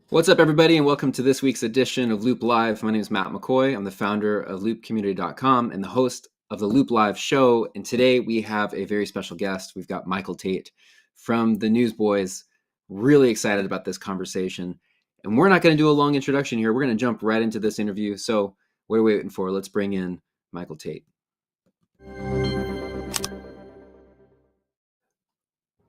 What's up, everybody, and welcome to this week's edition of Loop Live. My name is Matt McCoy. I'm the founder of loopcommunity.com and the host of the Loop Live show. And today we have a very special guest. We've got Michael Tait from the Newsboys. Really excited about this conversation. And we're not going to do a long introduction here. We're going to jump right into this interview. So, what are we waiting for? Let's bring in Michael Tait.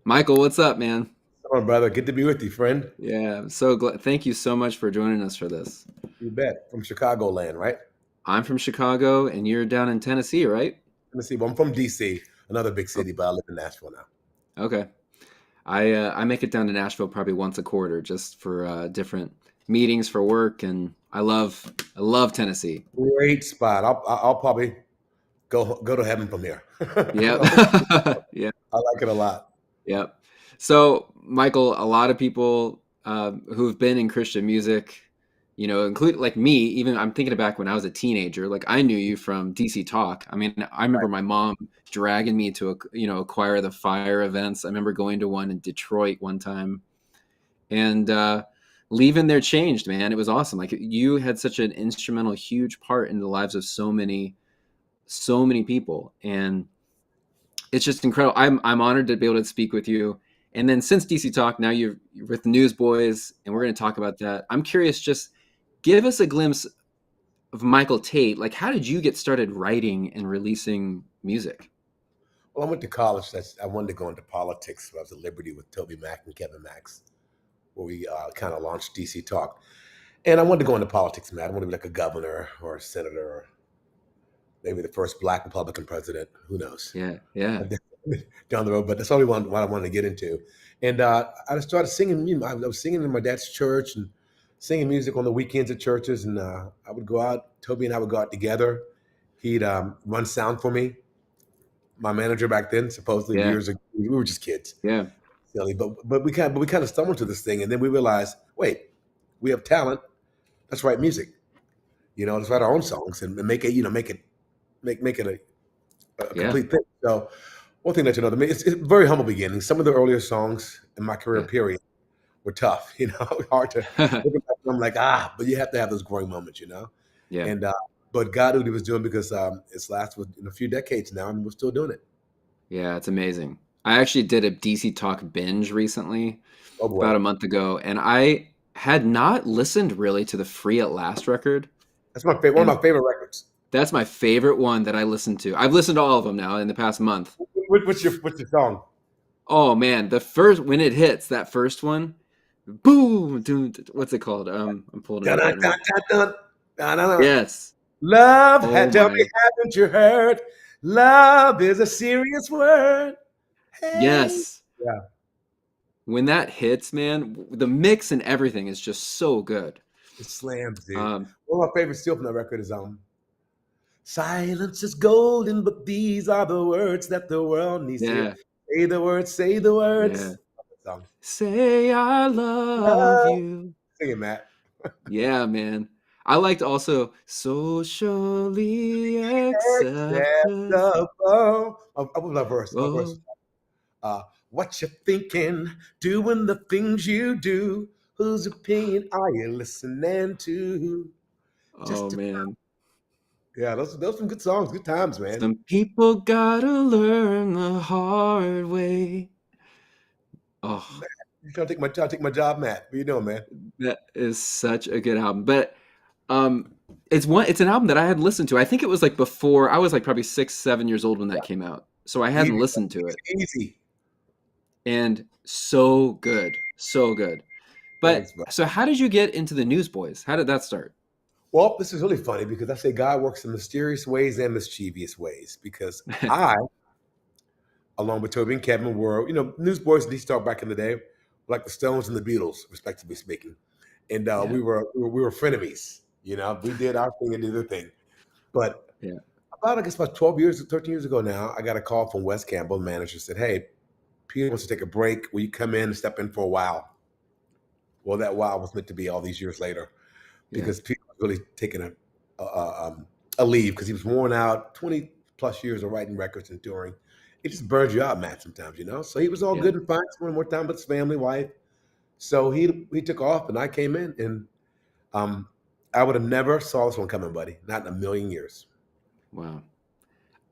Michael, what's up, man? Come on, brother. Good to be with you, friend. Yeah, I'm so glad. Thank you so much for joining us for this. You bet. From Chicagoland, right? I'm from Chicago, and you're down in Tennessee, right? Tennessee. Well, I'm from DC, another big city, but I live in Nashville now. Okay. I make it down to Nashville probably once a quarter just for different meetings for work, and I love Tennessee. Great spot. I'll probably go to heaven from here. Yep. I Yeah. like it a lot. Yep. So, Michael, a lot of people who've been in Christian music, include like me, even I'm thinking back when I was a teenager, like I knew you from DC Talk. I mean, I remember Right. my mom dragging me to acquire the fire events. I remember going to one in Detroit one time and leaving there changed, man. It was awesome. Like you had such an instrumental, huge part in the lives of so many people, and it's just incredible. I'm honored to be able to speak with you. And then since DC Talk, now you're with the Newsboys, and we're going to talk about that. I'm curious, just give us a glimpse of Michael Tait. Like, how did you get started writing and releasing music? Well, I went to college. I wanted to go into politics. I was at Liberty with Toby Mack and Kevin Max, where we kind of launched DC Talk. And I wanted to go into politics, man. I wanted to be like a governor or a senator, or maybe the first Black Republican president. Who knows? Yeah, yeah, Down the road, but that's what I wanted to get into. And I just started singing. I was singing in my dad's church and singing music on the weekends at churches. And I would go out. Toby and I would go out together. He'd run sound for me. My manager back then, supposedly yeah, years ago, we were just kids, yeah, silly. But we kind of stumbled to this thing, and then we realized, wait, we have talent. Let's write music. Let's write our own songs and make it. Make it a yeah, complete thing. So one thing that it's very humble beginnings. Some of the earlier songs in my career yeah, period were tough, hard to look at them. I'm like, but you have to have those growing moments. yeah, And but God knew what he was doing because it's lasted in a few decades now and we're still doing it. yeah. It's amazing. I actually did a DC Talk binge recently, Oh boy. about a month ago, and I had not listened really to the Free at Last record, That's my favorite one and of my favorite records. that's my favorite one that I listened to. I've listened to all of them now in the past month. What's your song? Oh man, the first when it hits that first one, boom, what's it called? I'm pulling it Dun, up dun, right dun, now. dun, dun, dun, dun. Yes. Love, Oh tell me, my. haven't you heard? Love is a serious word. Hey. Yes. Yeah, When that hits, man, the mix and everything is just so good. it slams, dude. Um, One of my favorites still from that record is silence is golden, but these are the words that the world needs to hear. yeah, Say the words, say the yeah. words. Love that song. Say I love Love. you. Sing it, Matt. Yeah, man. I liked also socially accepted. Acceptable. I love my verse. My verse. Oh, What you thinking? Doing the things you do. Whose opinion are you listening to? oh Just to, man. yeah, those some good songs, good times, man. Some people gotta learn the hard way. Oh, You trying to take my job, Matt. What you doing, man? that is such a good album. But um it's an album that I hadn't listened to. I think it was like before I was like probably 6, 7 years old when that came out. So I hadn't Easy, listened to it. easy. And so good. So good. But Thanks, bro. so how did you get into the Newsboys? How did that start? Well, this is really funny because I say God works in mysterious ways and mischievous ways because I, along with Toby and Kevin, were, newsboys and DC Talk back in the day, like the Stones and the Beatles, respectively speaking. And Yeah. we were frenemies. We did our thing and did their thing. But Yeah. I guess about 12 years, 13 years ago now, I got a call from Wes Campbell, the manager, said, "Hey, Peter wants to take a break. Will you come in and step in for a while?" Well, that while was meant to be all these years later Yeah. because Peter was really taking a leave because he was worn out, 20 plus years of writing records and touring. It just burns you out, Matt, sometimes. So he was all Yeah. good and fine, spending more time with his family, wife, So he took off, and I came in, and um, I would have never saw this one coming, buddy. Not in a million years. Wow.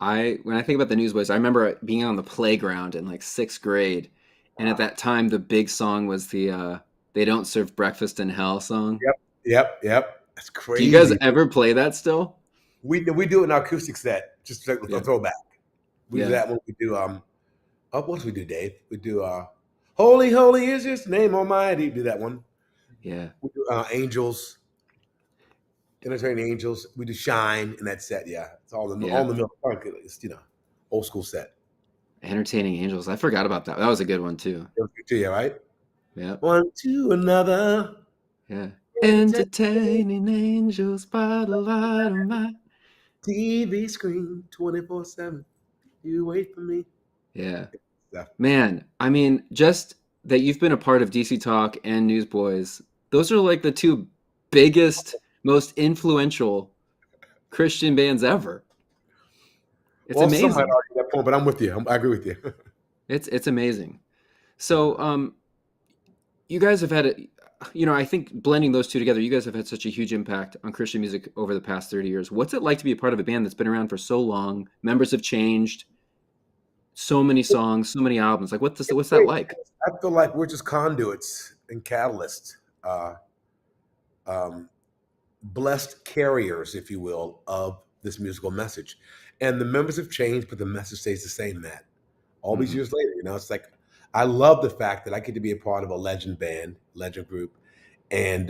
I when I think about the Newsboys, I remember being on the playground in like sixth grade, and at Wow. that time the big song was the "They Don't Serve Breakfast in Hell" song. Yep, yep. That's Do you guys crazy. ever play that still? We do it in our acoustic set, just like a Yeah, throwback. We do yeah, that when we do what else we do, Dave? We do Holy, Holy is His name Almighty. Do that one. yeah, We do Angels, Entertaining Angels. We do Shine in that set. Yeah, it's all yeah. in the middle. It's old school set. Entertaining Angels. I forgot about that. That was a good one too. It was good to you, right? Yeah, One to another. yeah. Entertaining angels by the light of my. TV screen 24/7. You wait for me. Yeah. Yeah. Man, I mean, just that you've been a part of DC Talk and Newsboys, those are like the two biggest, most influential Christian bands ever. It's Well, some might amazing. argue that point, but I'm with you. I agree with you. It's amazing. So, you guys have had a, I think blending those two together, you guys have had such a huge impact on Christian music over the past 30 years. What's it like to be a part of a band that's been around for so long? Members have changed, so many songs, so many albums. Like, what's that Great. like? I feel like we're just conduits and catalysts, um, blessed carriers, if you will, of this musical message. And the members have changed, but the message stays the same, Matt. All these Hmm. years later, it's like I love the fact that I get to be a part of a legend band, legend group, and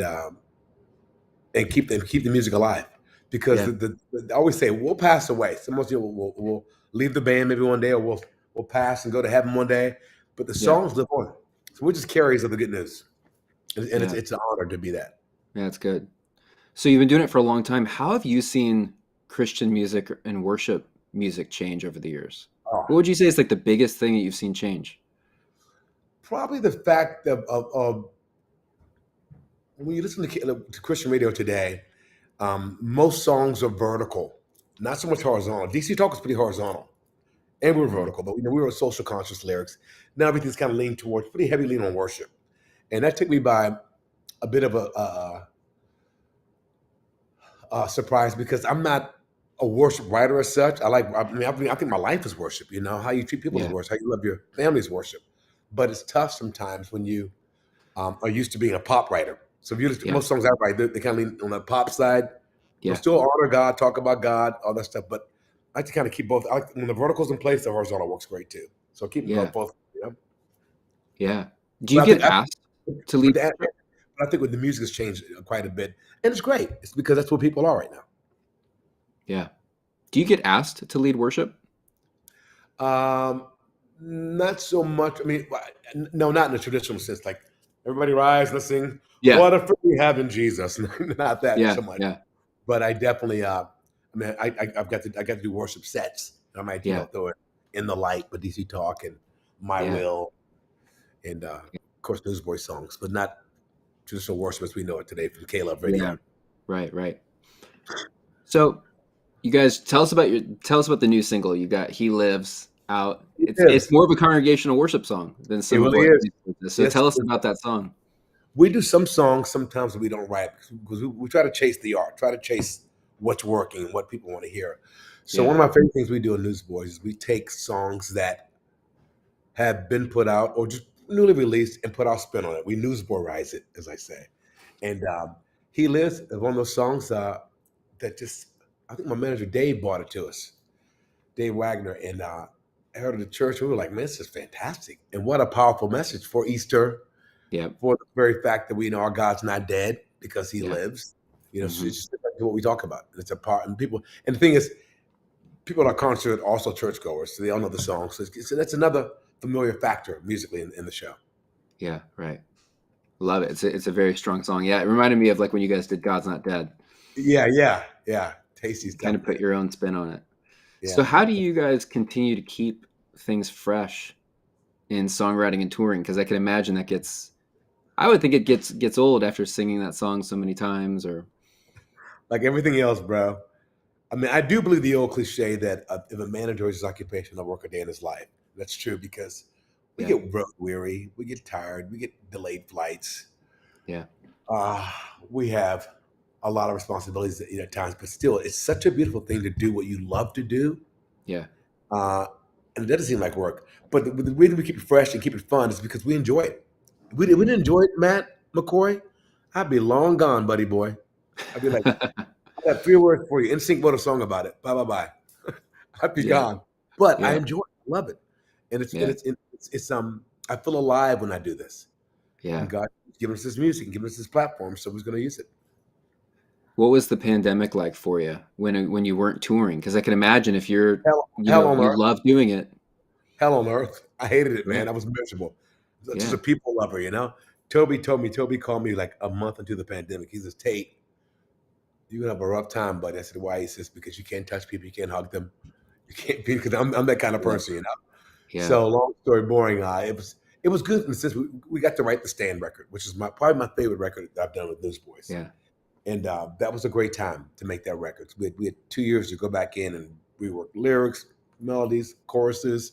keep the music alive. Because Yeah, I always say we'll pass away. Some of you will leave the band maybe one day, or we'll pass and go to heaven one day. But the yeah, songs live on. So we're just carriers of the good news, and yeah, it's an honor to be that. yeah. It's good. So you've been doing it for a long time. How have you seen Christian music and worship music change over the years? Oh, What would you say is like the biggest thing that you've seen change? probably the fact of when you listen to Christian radio today, most songs are vertical, not so much horizontal. DC Talk is pretty horizontal, and we're Mhm. vertical, but we were social conscious lyrics. Now everything's kind of leaned towards pretty heavy lean on worship, and that took me by a bit of a surprise because I'm not a worship writer as such. I think my life is worship. How you treat people is Yeah, worship, how you love your family is worship. But it's tough sometimes when you are used to being a pop writer. So if you listen to yeah, most songs I write, they kind of lean on the pop side. They'll yeah, still honor God, talk about God, all that stuff. But I like to kind of keep both. I like when the vertical's in place, the horizontal works great too. So keep yeah, both. yeah. Do you But get asked to lead but, the, worship? but I think with the music has changed quite a bit, and it's great. It's because that's what people are right now. Yeah. Do you get asked to lead worship? Not so much. I mean, no, not in the traditional sense. Like everybody rise, let's sing. Yeah, What a friend we have in Jesus. Not that yeah, so much. yeah, But I definitely, I got to do worship sets. I might, yeah, throw it in the light, but DC Talk and My yeah, Will, and of course Newsboy songs, but not traditional worship as we know it today from Caleb Radio. yeah. Right, right. So you guys tell us about the new single you got. He Lives out. It It's is. more of a congregational worship song than It some of really what. is. So Yes, tell us about that song. we do some songs sometimes that we don't write because we try to chase the art, try to chase what's working, what people want to hear. So one Yeah, of my favorite things we do in Newsboys is we take songs that have been put out or just newly released and put our spin on it. We newsboyize it, as I say. And He Lives is one of those songs that just, I think my manager Dave bought it to us, Dave Wagner. And I heard it at church. We were like, man, this is fantastic. And what a powerful message for Easter, yeah, for the very fact that we know our God's not dead because he yeah. lives. So Hmm. it's just what we talk about. It's a part, and and the thing is, people are concert also churchgoers, so they all know the songs. So that's another familiar factor musically in the show. Yeah, right. Love it. It's a very strong song. Yeah, it reminded me of like when you guys did God's Not Dead. Yeah. Tasty's Kind of definitely, put your own spin on it. So yeah. how do you guys continue to keep things fresh in songwriting and touring? Because I can imagine I would think it gets old after singing that song so many times. Or Like everything else, bro. I mean, I do believe the old cliche that if a man enjoys his occupation, he'll work a day in his life. That's true because We Yeah. get road weary, we get tired, we get delayed flights. Yeah. Uh, we have a lot of responsibilities at times, but still, it's such a beautiful thing to do what you love to do. Yeah. Uh, and it doesn't seem like work. But the reason we keep it fresh and keep it fun is because we enjoy it. If we Hmm. didn't enjoy it, Matt McCoy, I'd be long gone, buddy boy. I'd be like, I got 3 words for you. NSYNC wrote a song about it. Bye bye bye. I'd be Yeah. gone. But I Yeah. enjoy it. I love it. And Yeah. I feel alive when I do this. And Yeah. God given us this music and given us this platform, so He's going to use it. What was the pandemic like for you when you weren't touring? Because I can imagine if you're, Hell on you earth. love doing it. Hell on earth. I hated it, Yeah. man. I was miserable. Just Yeah. a people lover. Toby called me like a month into the pandemic. He says, Tate, you're gonna have a rough time, buddy. I said, why? He says, because you can't touch people, you can't hug them, you can't be, because I'm that kind of Yeah. person. Yeah. So long story boring. It was good in the sense we got to write the Stand record, which is probably my favorite record that I've done with Newsboys. Yeah. And that was a great time to make that record. We had 2 years to go back in and rework lyrics, melodies, choruses,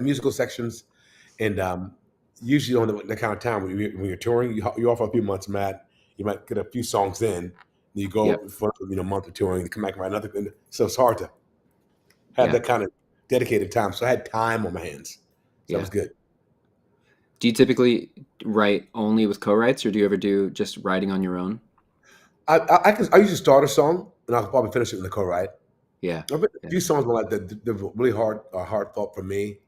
musical sections. And usually on the kind of time when you're touring, you're off for a few months, Matt. You might get a few songs in, and you go Yep. for a month or touring, and come back and write another. So it's hard to have Yeah. that kind of dedicated time. So I had time on my hands. So that was Yeah. good. Do you typically write only with co-writes, or do you ever do just writing on your own? I usually start a song, and I'll probably finish it in the co-write. Yeah. I've written a Yeah. few songs like that. They're really heartfelt for me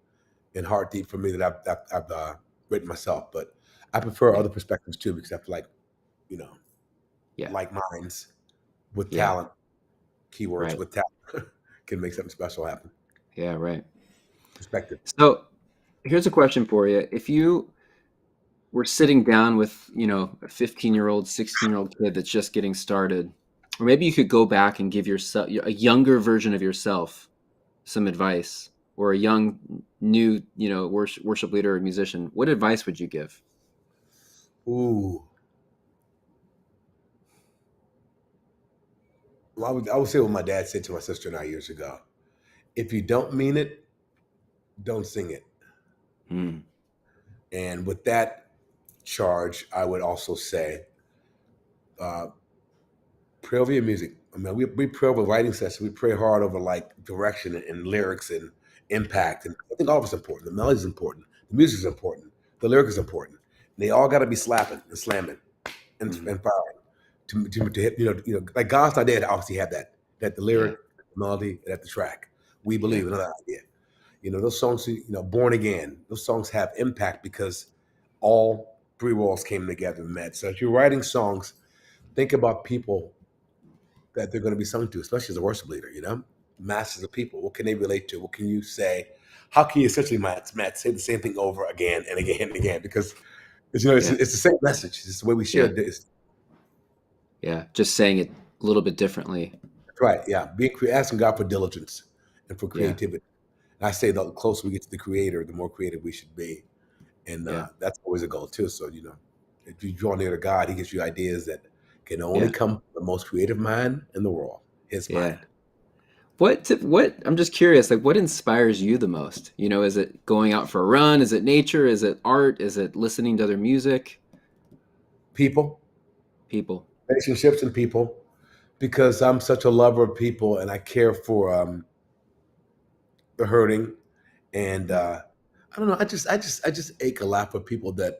and heart deep for me that I've written myself. But I prefer Yeah. other perspectives too because I feel like you know Yeah. like minds with Yeah. talent, keywords Right. with talent can make something special happen. Yeah. Right. Perspective. So here's a question for you. If you were sitting down with, a 15-year-old, 16-year-old kid that's just getting started, or maybe you could go back and give yourself a younger version of yourself some advice, or a young new, worship leader or musician, what advice would you give? Ooh, well, I would say what my dad said to my sister and I years ago. If you don't mean it, don't sing it. Hmm. And with that charge, I would also say, uh, pray over your music. I mean, we pray over writing sessions. We pray hard over like direction and lyrics and impact. And I think all of it's important. The melody is important. The music is important. The lyric is important. And they all got to be slapping and slamming Hmm. and firing to hit. Like God's not dead. Obviously, have that the Yeah. lyric, the melody, and at the track. We Yeah. believe another idea. Those songs. Born again. Those songs have impact because all three walls came together and met. So if you're writing songs, think about people that they're going to be sung to, especially as a worship leader, masses of people. What can they relate to? What can you say? How can you essentially, Matt, say the same thing over again and again and again? Because Yeah. it's the same message. It's the way we share Yeah. this. Yeah. Just saying it a little bit differently. Right. Yeah. Asking God for diligence and for Yeah. creativity. And I say the closer we get to the creator, the more creative we should be. And Yeah. that's always a goal too. So, if you draw near to God, he gives you ideas that can only Yeah. come from the most creative mind in the world, his Yeah. mind. What I'm just curious, like what inspires you the most? Is it going out for a run? Is it nature? Is it art? Is it listening to other music? People, People. relationships and people, because I'm such a lover of people and I care for the hurting. And Mm. I don't know. I just ache a lot for people that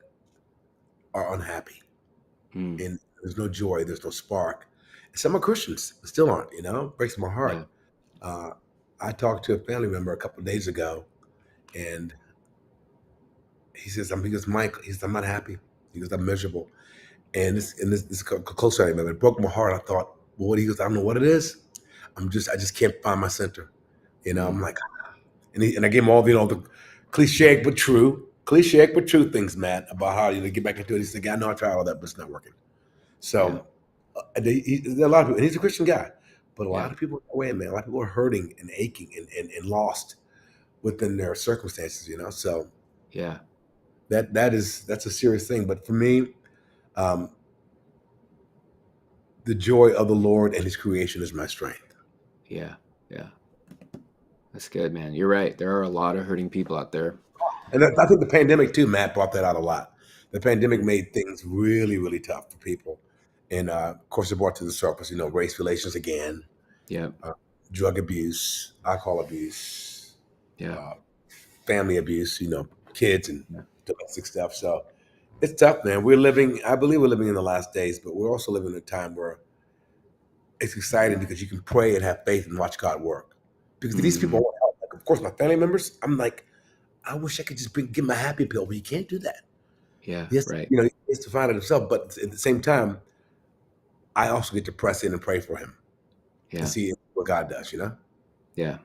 are unhappy Mm. and there's no joy, there's no spark. And some are Christians, still aren't. It breaks my Yeah. heart. Uh, I talked to a family member a couple of days ago, and he goes, Mike, he says, I'm not happy. He goes, I'm miserable. And this close family member, it broke my heart. I thought, well, what? He goes, I don't know what it is. I just can't find my center. I'm Mm. like, and I gave him all the cliche but true things, Matt, about how get back into it. He said, I know I tried all that, but it's not working. Yeah. So there are a lot of people, and he's a Christian guy, but a Yeah. lot of people are away, man. A lot of people are hurting and aching and lost within their circumstances. So Yeah. that's a serious thing. But for me, um, the joy of the Lord and His creation is my strength. Yeah. Yeah. That's good, man. You're right. There are a lot of hurting people out there. And I think the pandemic too, Matt, brought that out a lot. The pandemic made things really, really tough for people, and of course, it brought to the surface, race relations again, Yeah. uh, drug abuse, alcohol abuse, Yeah. uh, family abuse, kids and Yeah. domestic stuff. So it's tough, man. I believe we're living in the last days, but we're also living in a time where it's exciting because you can pray and have faith and watch God work. Because these people Mm, want help. Like, of course, my family members, I'm like, I wish I could just give them a happy pill, but you can't do that. yeah. Yes, Right. he has to find it himself. But at the same time, I also get to press in and pray for him and Yeah. see what God does. Yeah. I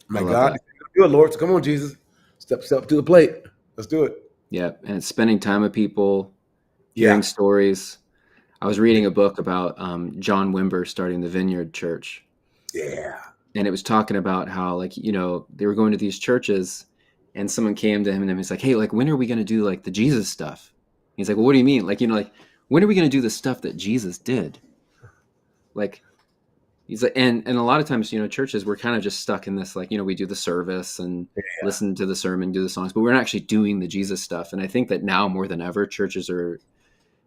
My love God, that. do it, Lord. So come on, Jesus, step to the plate. Let's do it. Yeah. And it's spending time with people, hearing Yeah, stories. I was reading a book about John Wimber starting the Vineyard Church, yeah, and it was talking about how, like, they were going to these churches, and someone came to him and he's like, "Hey, like, when are we going to do like the Jesus stuff?" He's like, "Well, what do you mean? Like, like, when are we going to do the stuff that Jesus did?" Like, he's like, and a lot of times, churches, we're kind of just stuck in this, like, we do the service and yeah, listen to the sermon, do the songs, but we're not actually doing the Jesus stuff. And I think that now more than ever, churches are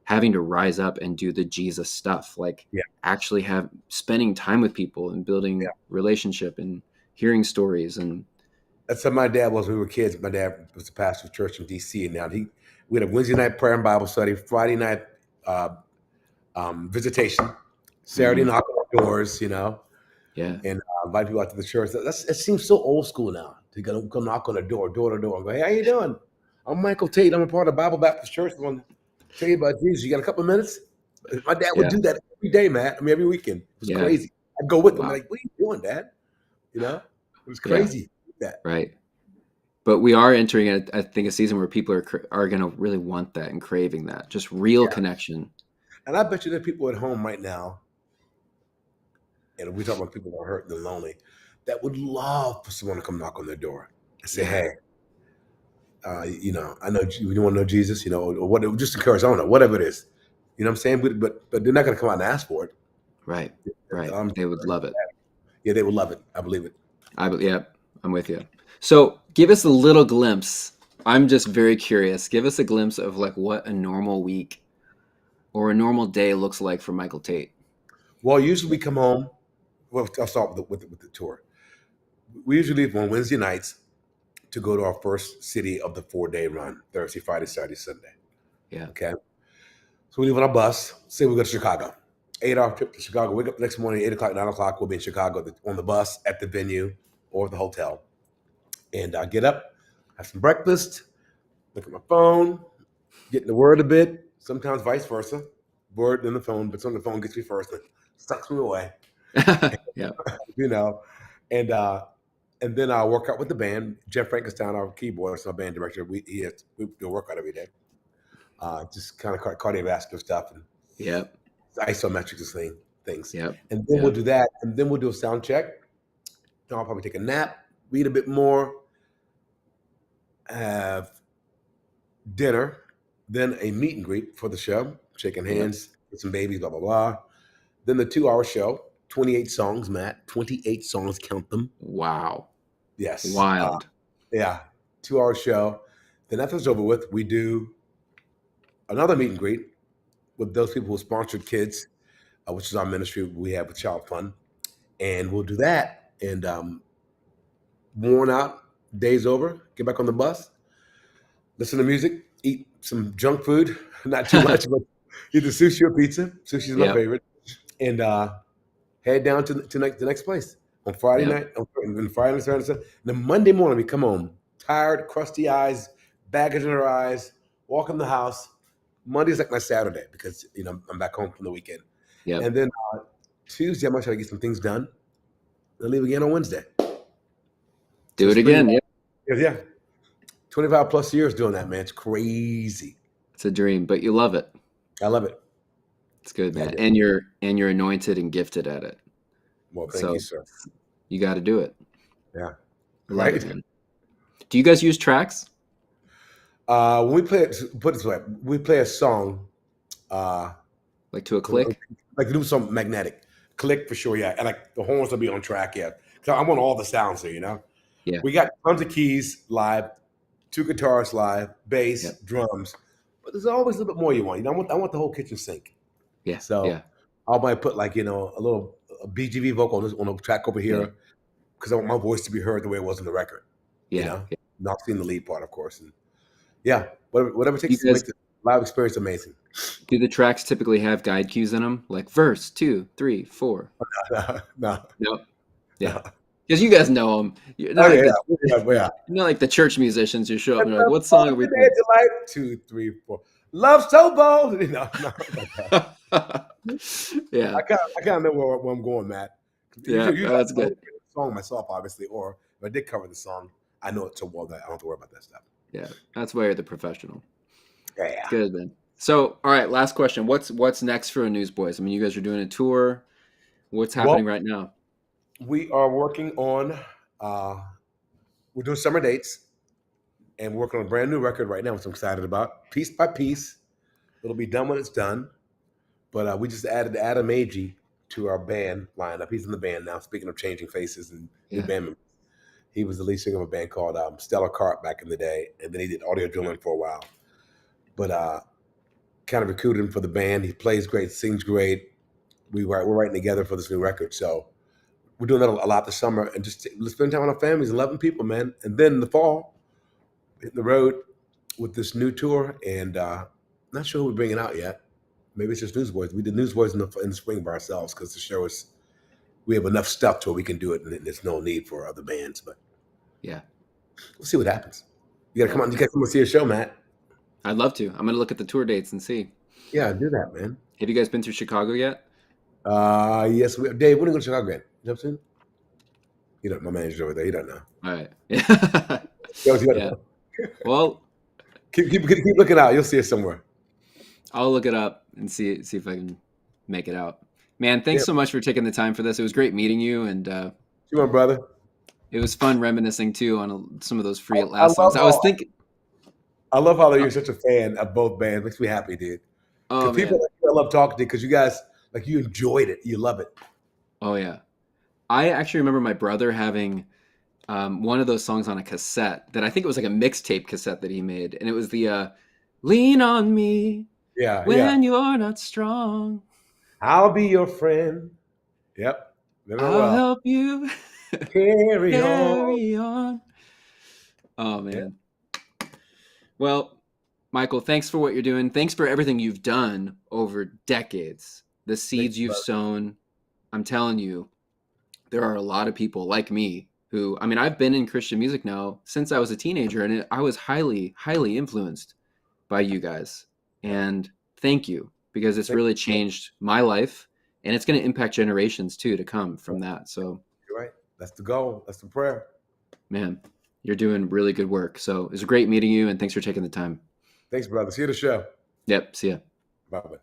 having to rise up and do the Jesus stuff, like yeah, actually have spending time with people and yeah. building relationship and hearing stories. And That's how my dad was when we were kids. My dad was the pastor of church in D.C. And now we had a Wednesday night prayer and Bible study, Friday night uh, visitation, Saturday mhm, knock on doors, yeah, and invite people out to the church. It seems so old school now to go knock on a door to door, and go, "Hey, how you doing? I'm Michael Tait. I'm a part of Bible Baptist Church. I want to tell you about Jesus. You got a couple of minutes?" My dad would yeah, do that every day, man. I mean, every weekend. It was yeah, crazy. I'd go with him. wow, Like, what are you doing, Dad? It was yeah, crazy. That. right. But we are entering, I think, a season where people are going to really want that and craving that, just real Yeah. connection. And I bet you there are people at home right now, and we talk about people that are hurt and lonely, that would love for someone to come knock on their door and say, Yeah, "Hey, I know you want to know Jesus, or what? Just encourage. I don't know, whatever it is. You know what I'm saying? But they're not going to come out and ask for it. right, right. I'm They would sure. love it. Yeah, they would love it. I believe it. Yeah, I'm with you. So give us a little glimpse. I'm just very curious. Give us a glimpse of like what a normal week or a normal day looks like for Michael Tate. Well, usually we come home. Well, I'll start with the tour. We usually leave on Wednesday nights to go to our first city of the 4-day run: Thursday, Friday, Saturday, Sunday. Yeah, Okay. So we leave on our bus. Say we go to Chicago. 8-hour trip to Chicago. Wake up the next morning, 8 o'clock, 9 o'clock. We'll be in Chicago on the bus, at the venue, or the hotel. And I get up, have some breakfast, look at my phone, get in the word a bit. Sometimes vice versa. Word then the phone, but some of the phone gets me first and sucks me away. yeah, you know. And then I'll work out with the band. Jeff Frankenstein, our keyboardist, our band director, we do a workout every day. Just kind of cardiovascular stuff and yep, isometrics things. yep, And then we'll yep, do that. And then we'll do a sound check. Then I'll probably take a nap, read a bit more, have dinner, then a meet and greet for the show, shaking yep. hands with some babies, blah, blah, blah. Then the 2-hour show, 28 songs, Matt, 28 songs, count them. Wow, Yes. wild. Yeah, 2-hour show. Then after it's over with, we do another meet and greet with those people who sponsored kids, which is our ministry we have with Child Fund. And we'll do that. And worn out, day's over, get back on the bus, listen to music, eat some junk food, not too much, but either sushi or pizza. Sushi is my Yep, favorite. And head down to the next place on Friday yep, night, on Friday, Saturday, Sunday. And then Monday morning, we come home tired, crusty eyes, baggage in our eyes, walk in the house. Monday's like my Saturday because, I'm back home from the weekend. yep. And then Tuesday, I'm going to try to get some things done. Then leave again on Wednesday. So Do it it's pretty, again. Yep, yeah. 25 plus years doing that, man. It's crazy. it's a dream, but you love it. I love it. It's good, I man. do. And you're anointed and gifted at it. Well, thank you, So sir. you got to do it. Yeah. I love it, Right? man. Do you guys use tracks When we play it, put it this way, we play a song, uh, like to a click? like do some magnetic. Click for sure, yeah. And like the horns will be on track, yeah. So I want all the sounds there. Yeah, We got tons of keys live, 2 guitars live, bass, Yep. drums. But there's always a little bit more you want. I want the whole kitchen sink. Yeah. So Yeah. I might put like a little BGV vocal on a track over Yeah. here because I want my voice to be heard the way it was on the record. Yeah. Yeah. Not seeing the lead part, of course. And yeah, whatever it You takes to guys, make the live experience amazing. do the tracks typically have guide cues in them, like verse 2, 3, 4? No, Nope. Yeah, no. because you guys know them. You're Oh not like yeah, the yeah. you're not like the church musicians who show up At and you're like, the "What song are moment we of the edge playing?" of life, 2, 3, 4. Love so bold. No, like that. Yeah, I kind of know where I'm going, Matt. yeah, Usually I that's know good. the song myself, obviously, or if I did cover the song, I know it so well that I don't have to worry about that stuff. Yeah, that's why you're the professional. Yeah. Good man. So, all right, last question. What's next for Newsboys? I mean, you guys are doing a tour. What's Well, happening right now? we are working on uh we're doing summer dates and we're working on a brand new record right now, which I'm excited about. Piece by piece. It'll be done when it's done. But we just added Adam Agee to our band lineup. He's in the band now. Speaking of changing faces and new Yeah, band members, he was the lead singer of a band called Stellar Carp back in the day, and then he did audio drilling for a while. But kind of recruited him for the band. He plays great, sings great. We're writing together for this new record, so we're doing that a lot this summer, and just let's spend time with our families and loving people, man. And then in the fall, hitting the road with this new tour, and not sure who we're bringing out yet. Maybe it's just Newsboys. We did Newsboys in the spring by ourselves because the show is we have enough stuff to where we can do it, and there's no need for other bands. But yeah, we'll see what happens. You gotta yeah. come out. You gotta come and see a show, Matt. I'd love to. I'm gonna look at the tour dates and see. Yeah, do that, man. Have you guys been through Chicago yet? Yes, Dave. When are you going to Chicago again? You know what I'm saying? You don't. My manager's over there. He don't know. All right. Yeah. You don't Yeah. know. Well, Keep looking out. You'll see us somewhere. I'll look it up and see if I can make it out. Man, Yeah, thanks so much for taking the time for this. It was great meeting you, and you my brother. it was fun reminiscing too on some of those free at I last love songs. I was how thinking, you're such a fan of both bands. Makes me happy, dude. oh Because people man, like you, I love talking to because you guys like you enjoyed it. You love it. oh yeah. I actually remember my brother having one of those songs on a cassette that I think it was like a mixtape cassette that he made, and it was the "Lean on Me Yeah, yeah. When You're Not Strong, I'll be your friend. Yep. Remember I'll well. help you Carry on. carry on." Oh Yeah. man. Well, Michael, thanks for what you're doing. Thanks for everything you've done over decades. The Thank seeds you, you've brother. sown. I'm telling you, there are a lot of people like me who, I mean, I've been in Christian music now since I was a teenager, and I was highly, highly influenced by you guys. Yep. And thank you, because it's Thank really you. changed my life, and it's going to impact generations too to come from that. So, You're right. That's the goal. That's the prayer. man, you're doing really good work. So it was great meeting you, and thanks for taking the time. Thanks, brother. See you at the show. Yep. See ya. Bye bye.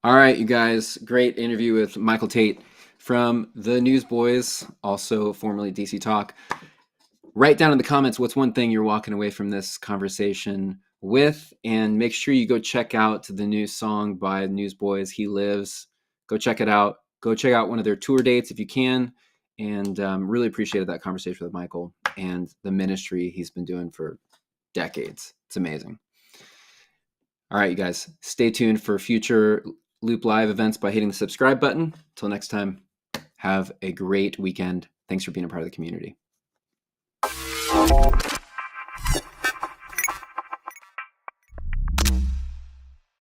All right, you guys. Great interview with Michael Tait from the Newsboys, also formerly DC Talk. Write down in the comments what's one thing you're walking away from this conversation with, and make sure you go check out the new song by Newsboys, He Lives. Go check it out. Go check out one of their tour dates if you can. And really appreciated that conversation with Michael and the ministry he's been doing for decades. It's amazing. All right, you guys, stay tuned for future Loop Live events by hitting the subscribe button. Till next time, have a great weekend. Thanks for being a part of the community.